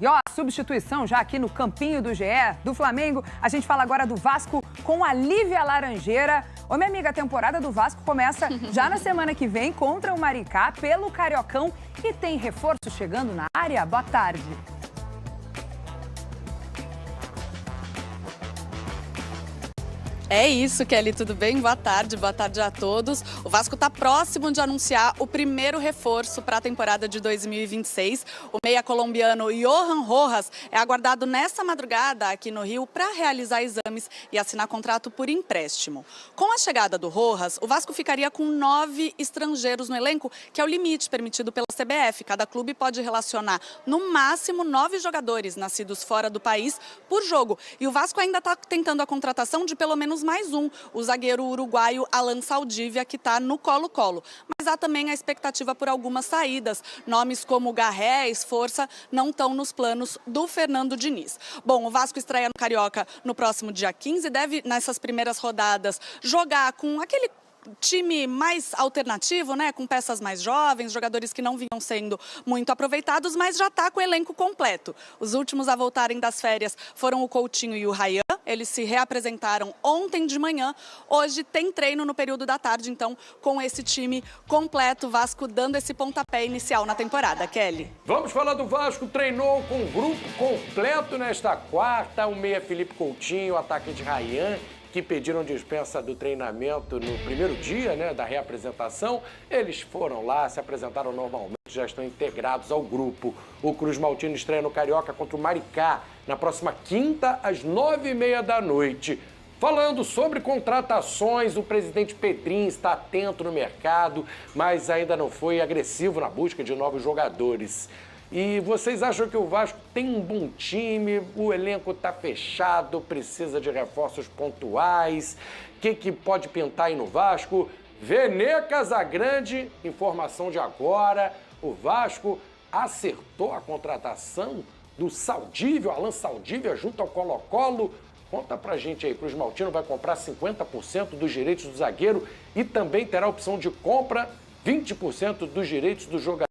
E ó, substituição já aqui no campinho do GE, do Flamengo. A gente fala agora do Vasco com a Lívia Laranjeira. Ô, minha amiga, a temporada do Vasco começa já na semana que vem contra o Maricá pelo Cariocão. E tem reforço chegando na área? Boa tarde. É isso, Kelly, tudo bem? Boa tarde a todos. O Vasco está próximo de anunciar o primeiro reforço para a temporada de 2026. O meia colombiano Johan Rojas é aguardado nessa madrugada aqui no Rio para realizar exames e assinar contrato por empréstimo. Com a chegada do Rojas, o Vasco ficaria com 9 estrangeiros no elenco, que é o limite permitido pela CBF. Cada clube pode relacionar no máximo 9 jogadores nascidos fora do país por jogo. E o Vasco ainda está tentando a contratação de pelo menos mais um, o zagueiro uruguaio Alan Saldívia, que está no colo-colo. Mas há também a expectativa por algumas saídas. Nomes como Garrés, Força, não estão nos planos do Fernando Diniz. Bom, o Vasco estreia no Carioca no próximo dia 15 e deve, nessas primeiras rodadas, jogar com aquele time mais alternativo, né, com peças mais jovens, jogadores que não vinham sendo muito aproveitados, mas já está com o elenco completo. Os últimos a voltarem das férias foram o Coutinho e o Ryan. Eles se reapresentaram ontem de manhã. Hoje tem treino no período da tarde, então, com esse time completo, o Vasco dando esse pontapé inicial na temporada. Kelly. Vamos falar do Vasco. Treinou com o grupo completo nesta quarta. O meia Felipe Coutinho, o atacante Ryan, que pediram dispensa do treinamento no primeiro dia, né, da reapresentação. Eles foram lá, se apresentaram normalmente, já estão integrados ao grupo. O Cruz Maltino estreia no Carioca contra o Maricá na próxima quinta, às 9h30 da noite. Falando sobre contratações, o presidente Petrinho está atento no mercado, mas ainda não foi agressivo na busca de novos jogadores. E vocês acham que o Vasco tem um bom time, o elenco está fechado, precisa de reforços pontuais? O que pode pintar aí no Vasco? Vene Casagrande, informação de agora, o Vasco acertou a contratação do Saldívia, Alan Saldívia, junto ao Colo-Colo. Conta pra gente aí, Cruz Maltino vai comprar 50% dos direitos do zagueiro e também terá a opção de compra 20% dos direitos do jogador.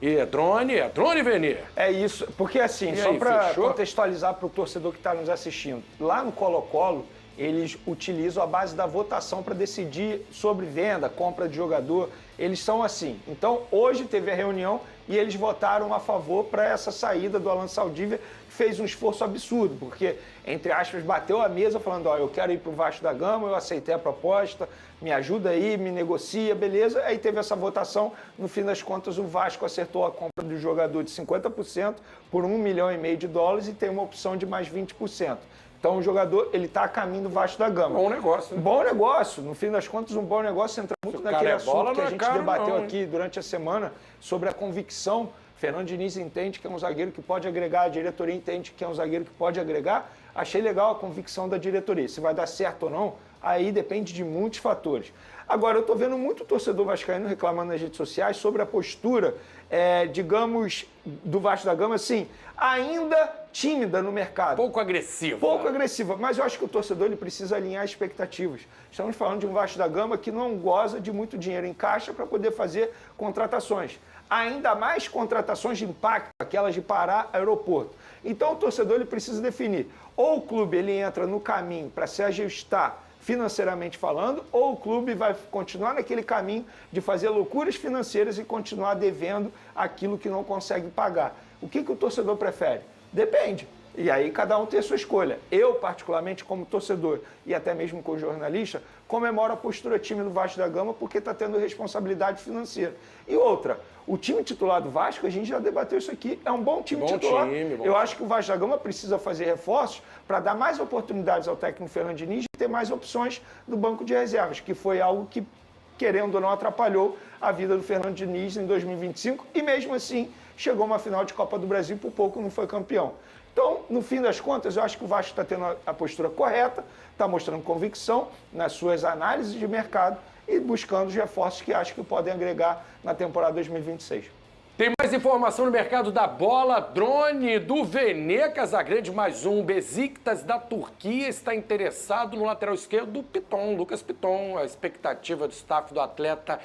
E é drone, Vene? É isso, porque assim, E só aí, para fechou? contextualizar para o torcedor que está nos assistindo, lá no Colo-Colo, eles utilizam a base da votação para decidir sobre venda, compra de jogador. Eles são assim. Então, hoje teve a reunião e eles votaram a favor para essa saída do Alan Saldívia, que fez um esforço absurdo, porque, entre aspas, bateu a mesa falando, ó, eu quero ir para o Vasco da Gama, eu aceitei a proposta, me ajuda aí, me negocia, beleza. Aí teve essa votação, no fim das contas o Vasco acertou a compra do jogador de 50% por $1,5 milhão e tem uma opção de mais 20%. Então o jogador, ele está a caminho do Vasco da Gama. Bom negócio, né? Bom negócio, no fim das contas um bom negócio, entra muito naquele assunto que a gente debateu aqui durante a semana sobre a convicção. Fernando Diniz entende que é um zagueiro que pode agregar, a diretoria entende que é um zagueiro que pode agregar. Achei legal a convicção da diretoria. Se vai dar certo ou não, aí depende de muitos fatores. Agora, eu estou vendo muito torcedor vascaíno reclamando nas redes sociais sobre a postura, digamos, do Vasco da Gama, assim, ainda tímida no mercado. Pouco agressiva. Pouco agressiva, mas eu acho que o torcedor ele precisa alinhar expectativas. Estamos falando de um Vasco da Gama que não goza de muito dinheiro em caixa para poder fazer contratações. Ainda mais contratações de impacto, aquelas de parar aeroporto. Então o torcedor ele precisa definir, ou o clube ele entra no caminho para se ajustar financeiramente falando, ou o clube vai continuar naquele caminho de fazer loucuras financeiras e continuar devendo aquilo que não consegue pagar. O que o torcedor prefere? Depende. E aí cada um tem a sua escolha. Eu, particularmente, como torcedor e até mesmo como jornalista, comemoro a postura time do Vasco da Gama porque está tendo responsabilidade financeira. E outra, o time titular do Vasco, a gente já debateu isso aqui, é um bom time titular. Eu acho que o Vasco da Gama precisa fazer reforços para dar mais oportunidades ao técnico Fernando Diniz e ter mais opções do banco de reservas, que foi algo que, querendo ou não, atrapalhou a vida do Fernando Diniz em 2025 e mesmo assim chegou a uma final de Copa do Brasil e por pouco não foi campeão. Então, no fim das contas, eu acho que o Vasco está tendo a postura correta, está mostrando convicção nas suas análises de mercado e buscando os reforços que acho que podem agregar na temporada 2026. Tem mais informação no mercado da bola. Drone do Vene Casagrande, mais um. Besiktas da Turquia está interessado no lateral esquerdo do Piton, Lucas Piton. A expectativa do staff do atleta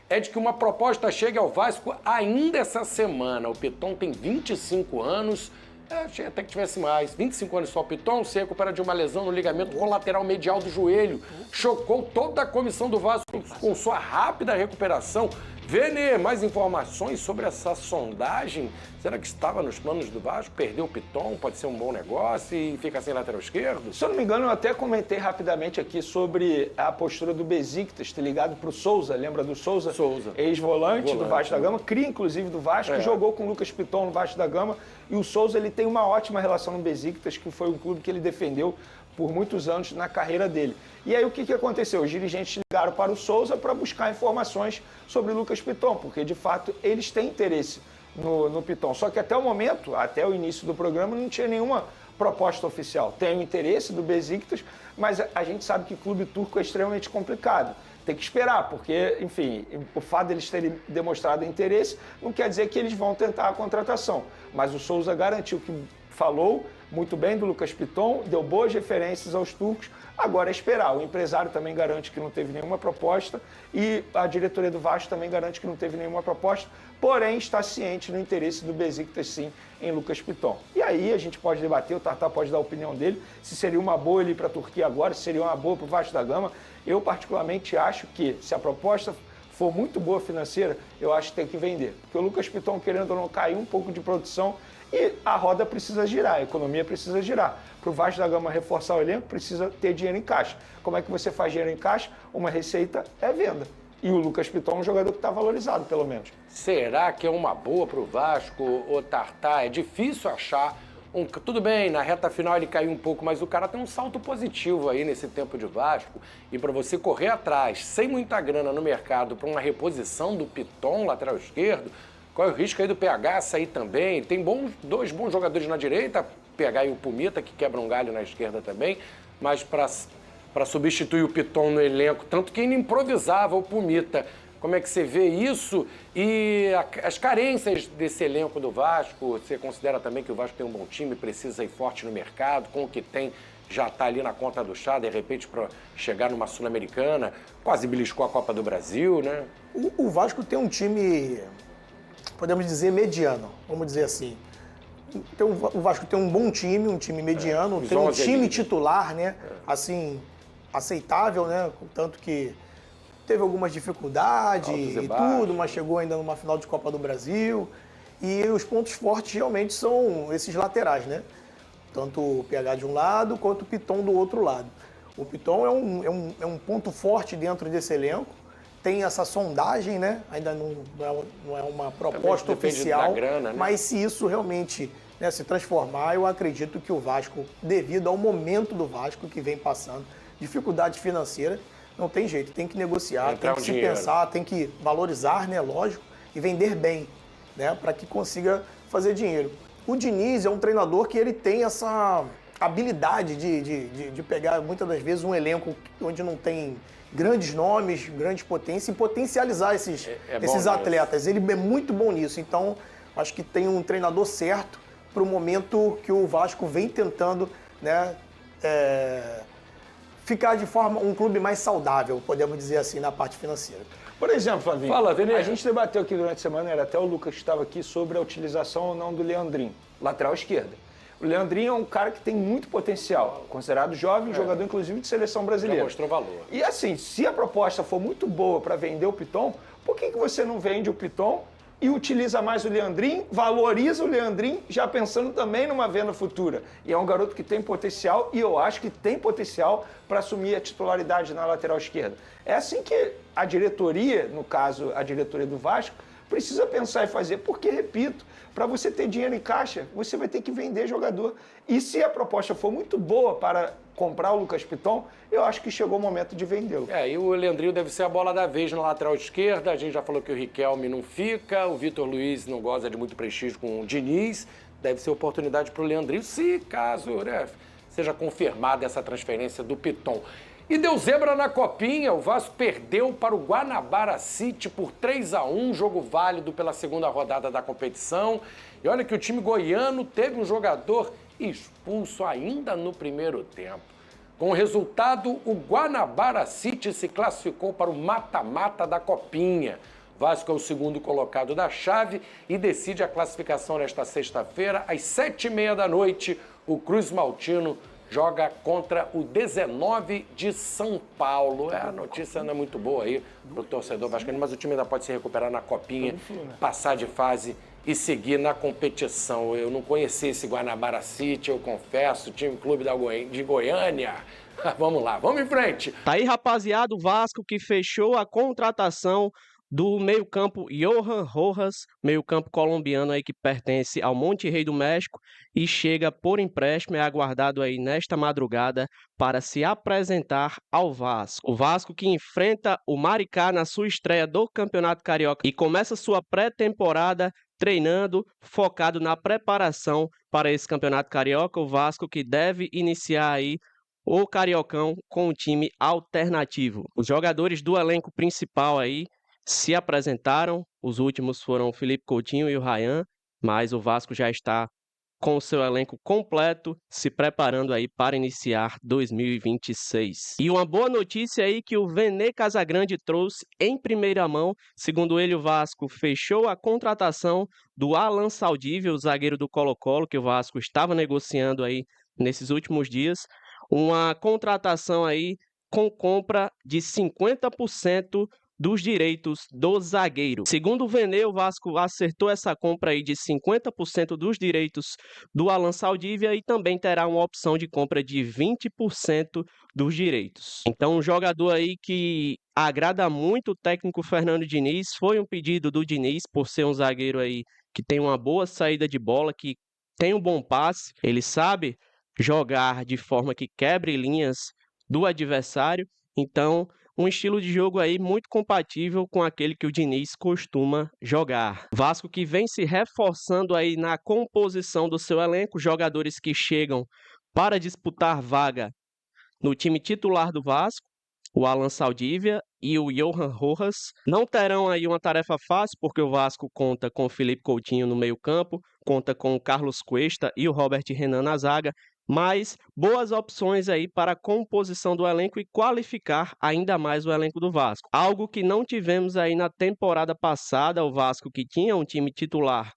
é de que uma proposta chegue ao Vasco ainda essa semana. O Piton tem 25 anos, Achei até que tivesse mais. 25 anos só. O Piton se recupera de uma lesão no ligamento colateral medial do joelho. Chocou toda a comissão do Vasco com sua rápida recuperação. Vene, mais informações sobre essa sondagem? Será que estava nos planos do Vasco? Perdeu o Piton, pode ser um bom negócio e fica sem lateral esquerdo? Se eu não me engano, eu até comentei rapidamente aqui sobre a postura do Besiktas, ter ligado para o Souza, lembra do Souza? Souza. Ex-volante do Vasco da Gama, cria inclusive do Vasco, jogou com o Lucas Piton no Vasco da Gama, e o Souza ele tem uma ótima relação no Besiktas, que foi um clube que ele defendeu por muitos anos na carreira dele. E aí o que aconteceu? Os dirigentes ligaram para o Souza para buscar informações sobre o Lucas Piton, porque de fato eles têm interesse no Piton. Só que até o momento, até o início do programa, não tinha nenhuma proposta oficial. Tem o interesse do Besiktas, mas a gente sabe que clube turco é extremamente complicado. Tem que esperar, porque, enfim, o fato deles terem demonstrado interesse não quer dizer que eles vão tentar a contratação. Mas o Souza garantiu que falou muito bem do Lucas Piton, deu boas referências aos turcos, agora é esperar. O empresário também garante que não teve nenhuma proposta e a diretoria do Vasco também garante que não teve nenhuma proposta, porém está ciente do interesse do Besiktas sim em Lucas Piton. E aí a gente pode debater, o Tartar pode dar a opinião dele, se seria uma boa ele ir para a Turquia agora, se seria uma boa para o Vasco da Gama. Eu particularmente acho que se a proposta for muito boa financeira, eu acho que tem que vender. Porque o Lucas Piton, querendo ou não, caiu um pouco de produção e a roda precisa girar, a economia precisa girar. Para o Vasco da Gama reforçar o elenco, precisa ter dinheiro em caixa. Como é que você faz dinheiro em caixa? Uma receita é venda. E o Lucas Piton é um jogador que está valorizado, pelo menos. Será que é uma boa para o Vasco, o Tartar? É difícil achar. Tudo bem, na reta final ele caiu um pouco, mas o cara tem um salto positivo aí nesse tempo de Vasco. E para você correr atrás, sem muita grana no mercado, para uma reposição do Piton, lateral esquerdo, qual é o risco aí do PH sair também? Tem dois bons jogadores na direita, PH e o Pumita, que quebram um galho na esquerda também, mas para substituir o Piton no elenco, tanto que ele improvisava o Pumita. Como é que você vê isso e as carências desse elenco do Vasco? Você considera também que o Vasco tem um bom time, precisa ir forte no mercado, com o que tem já está ali na conta do chá, de repente para chegar numa Sul-Americana, quase beliscou a Copa do Brasil, né? O Vasco tem um time, podemos dizer, mediano, vamos dizer assim. Então, o Vasco tem um bom time, um time mediano, tem um time titular, né? Assim, aceitável, né? Tanto que teve algumas dificuldades e tudo, mas chegou ainda numa final de Copa do Brasil. E os pontos fortes realmente são esses laterais, né? Tanto o PH de um lado quanto o Piton do outro lado. O Piton é um ponto forte dentro desse elenco. Tem essa sondagem, né? Ainda não é uma proposta oficial, grana, né? Mas se isso realmente, né, se transformar, eu acredito que o Vasco, devido ao momento do Vasco que vem passando, dificuldade financeira, não tem jeito, tem que negociar, tem que se pensar, tem que valorizar, né, lógico, e vender bem, né, para que consiga fazer dinheiro. O Diniz é um treinador que ele tem essa habilidade de pegar, muitas das vezes, um elenco onde não tem grandes nomes, grandes potências, e potencializar esses atletas. Ele é muito bom nisso, então acho que tem um treinador certo para o momento que o Vasco vem tentando, né, ficar de forma um clube mais saudável, podemos dizer assim, na parte financeira. Por exemplo, Flavinho, fala, Veneza. A gente debateu aqui durante a semana, era até o Lucas que estava aqui, sobre a utilização ou não do Leandrinho, lateral esquerda. O Leandrinho é um cara que tem muito potencial, considerado jovem, jogador inclusive de seleção brasileira. Já mostrou valor. E assim, se a proposta for muito boa para vender o Piton, por que você não vende o Piton e utiliza mais o Leandrinho, valoriza o Leandrinho, já pensando também numa venda futura? E é um garoto que tem potencial, e eu acho que tem potencial para assumir a titularidade na lateral esquerda. É assim que a diretoria, no caso a diretoria do Vasco, precisa pensar e fazer, porque, repito, para você ter dinheiro em caixa, você vai ter que vender jogador. E se a proposta for muito boa para comprar o Lucas Piton, eu acho que chegou o momento de vendê-lo. E o Leandrinho deve ser a bola da vez na lateral esquerda. A gente já falou que o Riquelme não fica, o Vitor Luiz não goza de muito prestígio com o Diniz. Deve ser oportunidade para o Leandrinho, se caso, né, seja confirmada essa transferência do Piton. E deu zebra na Copinha, o Vasco perdeu para o Guanabara City por 3-1, jogo válido pela segunda rodada da competição. E olha que o time goiano teve um jogador expulso ainda no primeiro tempo. Com o resultado, o Guanabara City se classificou para o mata-mata da Copinha. Vasco é o segundo colocado da chave e decide a classificação nesta sexta-feira, às 7h30 da noite. O Cruz Maltino joga contra o 19 de São Paulo. A notícia não é muito boa aí para o torcedor vascaíno, mas o time ainda pode se recuperar na copinha, passar de fase e seguir na competição. Eu não conheci esse Guanabara City, eu confesso, time clube de Goiânia. Vamos lá, vamos em frente. Tá aí, rapaziada, o Vasco que fechou a contratação do meio-campo Johan Rojas, meio-campo colombiano aí que pertence ao Monterrey do México e chega por empréstimo, é aguardado aí nesta madrugada para se apresentar ao Vasco. O Vasco que enfrenta o Maricá na sua estreia do Campeonato Carioca e começa sua pré-temporada treinando, focado na preparação para esse Campeonato Carioca. O Vasco que deve iniciar aí o Cariocão com um time alternativo. Os jogadores do elenco principal aí se apresentaram, os últimos foram o Felipe Coutinho e o Ryan, mas o Vasco já está com o seu elenco completo, se preparando aí para iniciar 2026. E uma boa notícia aí que o Vene Casagrande trouxe em primeira mão, segundo ele o Vasco fechou a contratação do Alan Saldívia, o zagueiro do Colo-Colo, que o Vasco estava negociando aí nesses últimos dias, uma contratação aí com compra de 50% dos direitos do zagueiro. Segundo o Vene, o Vasco acertou essa compra aí de 50% dos direitos do Alan Saldívia e também terá uma opção de compra de 20% dos direitos. Então, um jogador aí que agrada muito o técnico Fernando Diniz, foi um pedido do Diniz por ser um zagueiro aí que tem uma boa saída de bola, que tem um bom passe, ele sabe jogar de forma que quebre linhas do adversário, então um estilo de jogo aí muito compatível com aquele que o Diniz costuma jogar. Vasco que vem se reforçando aí na composição do seu elenco, jogadores que chegam para disputar vaga no time titular do Vasco, o Alan Saldívia e o Johan Rojas. Não terão aí uma tarefa fácil, porque o Vasco conta com o Felipe Coutinho no meio-campo, conta com o Carlos Cuesta e o Robert Renan na zaga, mas boas opções aí para a composição do elenco e qualificar ainda mais o elenco do Vasco. Algo que não tivemos aí na temporada passada, o Vasco que tinha um time titular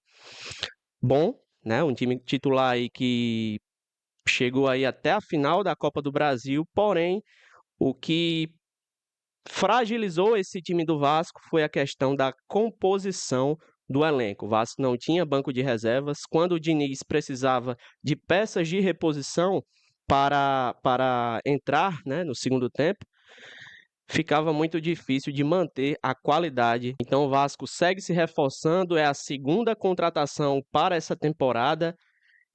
bom, né? Um time titular aí que chegou aí até a final da Copa do Brasil, porém, o que fragilizou esse time do Vasco foi a questão da composição do elenco. O Vasco não tinha banco de reservas. Quando o Diniz precisava de peças de reposição para entrar, né, no segundo tempo, ficava muito difícil de manter a qualidade. Então o Vasco segue se reforçando, é a segunda contratação para essa temporada,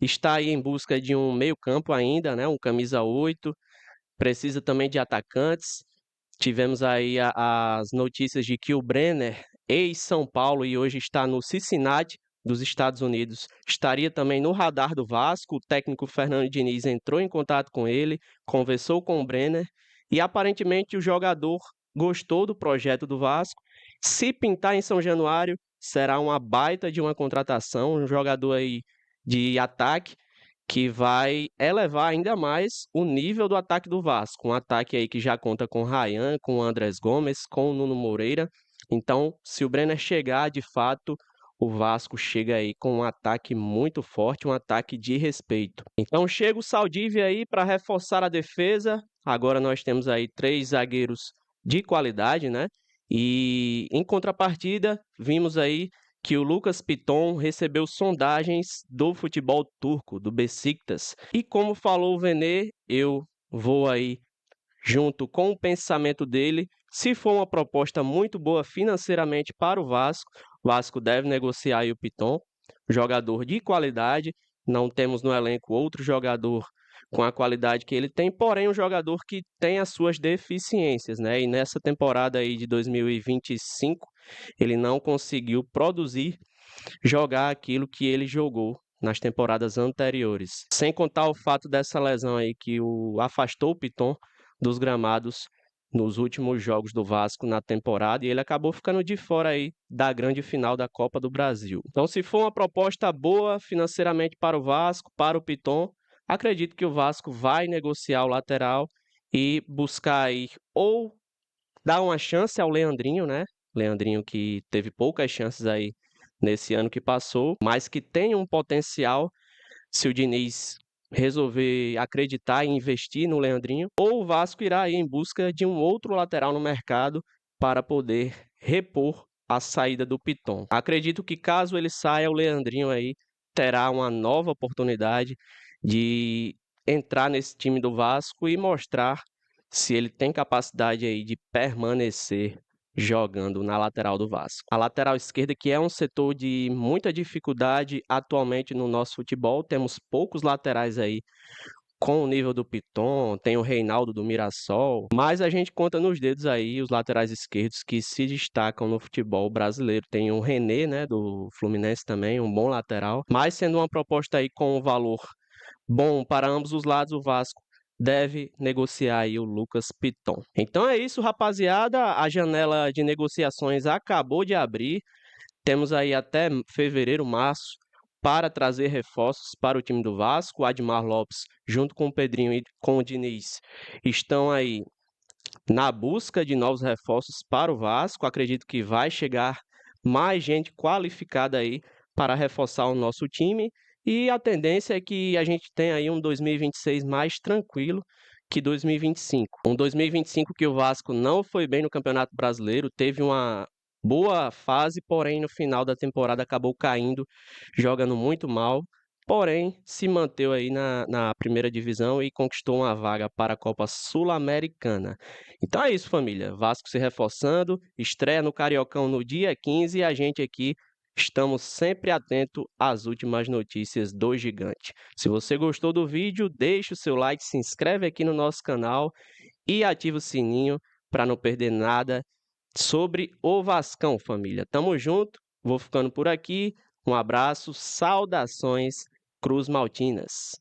está aí em busca de um meio-campo ainda, né, um camisa 8, precisa também de atacantes. Tivemos aí as notícias de que o Brenner, ex-São Paulo e hoje está no Cincinnati dos Estados Unidos, estaria também no radar do Vasco. O técnico Fernando Diniz entrou em contato com ele, conversou com o Brenner e aparentemente o jogador gostou do projeto do Vasco. Se pintar em São Januário, será uma baita de uma contratação, um jogador aí de ataque que vai elevar ainda mais o nível do ataque do Vasco. Um ataque aí que já conta com o Ryan, com o Andrés Gomes, com o Nuno Moreira. Então, se o Brenner chegar, de fato, o Vasco chega aí com um ataque muito forte, um ataque de respeito. Então, chega o Saldívia aí para reforçar a defesa. Agora nós temos aí 3 zagueiros de qualidade, né? E, em contrapartida, vimos aí que o Lucas Piton recebeu sondagens do futebol turco, do Beşiktaş. E como falou o Vene, eu vou aí junto com o pensamento dele. Se for uma proposta muito boa financeiramente para o Vasco deve negociar aí o Piton, jogador de qualidade. Não temos no elenco outro jogador com a qualidade que ele tem, porém um jogador que tem as suas deficiências, né? E nessa temporada aí de 2025, ele não conseguiu produzir, jogar aquilo que ele jogou nas temporadas anteriores. Sem contar o fato dessa lesão aí que o afastou o Piton dos gramados nos últimos jogos do Vasco na temporada, e ele acabou ficando de fora aí da grande final da Copa do Brasil. Então, se for uma proposta boa financeiramente para o Vasco, para o Piton, acredito que o Vasco vai negociar o lateral e buscar aí ou dar uma chance ao Leandrinho, né? Leandrinho que teve poucas chances aí nesse ano que passou, mas que tem um potencial se o Diniz resolver acreditar e investir no Leandrinho, ou o Vasco irá aí em busca de um outro lateral no mercado para poder repor a saída do Piton. Acredito que caso ele saia, o Leandrinho aí terá uma nova oportunidade de entrar nesse time do Vasco e mostrar se ele tem capacidade aí de permanecer jogando na lateral do Vasco. A lateral esquerda, que é um setor de muita dificuldade atualmente no nosso futebol, temos poucos laterais aí com o nível do Piton, tem o Reinaldo do Mirassol, mas a gente conta nos dedos aí os laterais esquerdos que se destacam no futebol brasileiro. Tem o René, né, do Fluminense também, um bom lateral, mas sendo uma proposta aí com um valor bom para ambos os lados, o Vasco deve negociar aí o Lucas Piton. Então é isso, rapaziada. A janela de negociações acabou de abrir. Temos aí até fevereiro, março, para trazer reforços para o time do Vasco. O Admar Lopes, junto com o Pedrinho e com o Diniz, estão aí na busca de novos reforços para o Vasco. Acredito que vai chegar mais gente qualificada aí para reforçar o nosso time. E a tendência é que a gente tenha aí um 2026 mais tranquilo que 2025. Um 2025 que o Vasco não foi bem no Campeonato Brasileiro, teve uma boa fase, porém no final da temporada acabou caindo, jogando muito mal. Porém, se manteve aí na primeira divisão e conquistou uma vaga para a Copa Sul-Americana. Então é isso, família. Vasco se reforçando, estreia no Cariocão no dia 15 e a gente aqui estamos sempre atentos às últimas notícias do Gigante. Se você gostou do vídeo, deixe o seu like, se inscreve aqui no nosso canal e ativa o sininho para não perder nada sobre o Vascão, família. Tamo junto, vou ficando por aqui. Um abraço, saudações Cruz Maltinas.